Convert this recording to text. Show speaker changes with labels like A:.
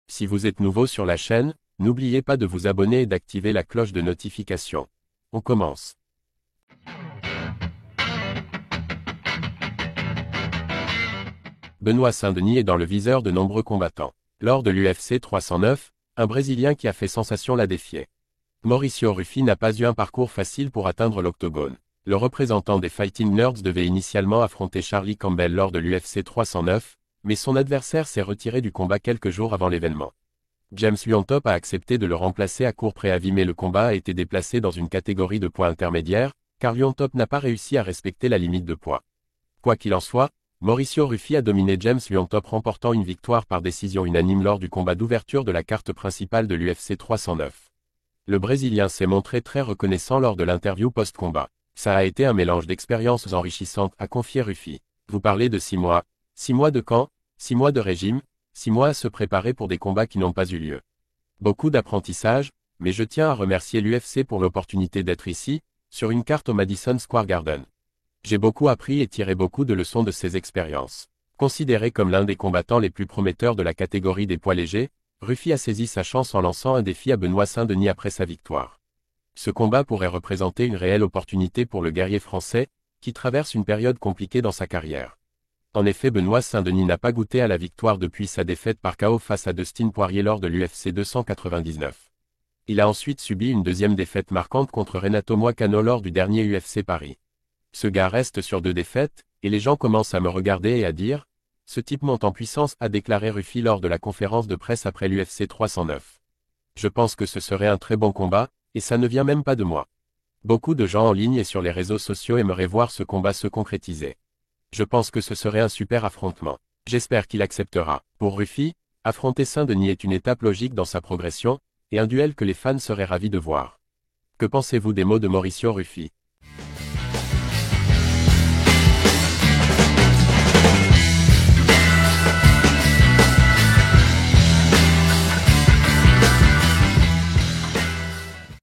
A: Si vous êtes nouveau sur la chaîne, n'oubliez pas de vous abonner et d'activer la cloche de notification. On commence. Benoît Saint-Denis est dans le viseur de nombreux combattants. Lors de l'UFC 309, un Brésilien qui a fait sensation l'a défié. Mauricio Ruffi n'a pas eu un parcours facile pour atteindre l'octogone. Le représentant des Fighting Nerds devait initialement affronter Charlie Campbell lors de l'UFC 309, mais son adversaire s'est retiré du combat quelques jours avant l'événement. James Lyontop a accepté de le remplacer à court préavis, mais le combat a été déplacé dans une catégorie de poids intermédiaire, car Lyontop n'a pas réussi à respecter la limite de poids. Quoi qu'il en soit, Mauricio Ruffi a dominé James Lyontop, remportant une victoire par décision unanime lors du combat d'ouverture de la carte principale de l'UFC 309. Le Brésilien s'est montré très reconnaissant lors de l'interview post-combat. Ça a été un mélange d'expériences enrichissantes, a confié Ruffi. Vous parlez de 6 mois. 6 mois de camp, 6 mois de régime, 6 mois à se préparer pour des combats qui n'ont pas eu lieu. Beaucoup d'apprentissage, mais je tiens à remercier l'UFC pour l'opportunité d'être ici, sur une carte au Madison Square Garden. J'ai beaucoup appris et tiré beaucoup de leçons de ces expériences. Considéré comme l'un des combattants les plus prometteurs de la catégorie des poids légers, Ruffi a saisi sa chance en lançant un défi à Benoît Saint-Denis après sa victoire. Ce combat pourrait représenter une réelle opportunité pour le guerrier français, qui traverse une période compliquée dans sa carrière. En effet, Benoît Saint-Denis n'a pas goûté à la victoire depuis sa défaite par KO face à Dustin Poirier lors de l'UFC 299. Il a ensuite subi une deuxième défaite marquante contre Renato Moicano lors du dernier UFC Paris. Ce gars reste sur 2 défaites, et les gens commencent à me regarder et à dire « Ce type monte en puissance », a déclaré Ruffi lors de la conférence de presse après l'UFC 309. Je pense que ce serait un très bon combat, et ça ne vient même pas de moi. Beaucoup de gens en ligne et sur les réseaux sociaux aimeraient voir ce combat se concrétiser. Je pense que ce serait un super affrontement. J'espère qu'il acceptera. Pour Ruffi, affronter Saint-Denis est une étape logique dans sa progression, et un duel que les fans seraient ravis de voir. Que pensez-vous des mots de Mauricio Ruffi ?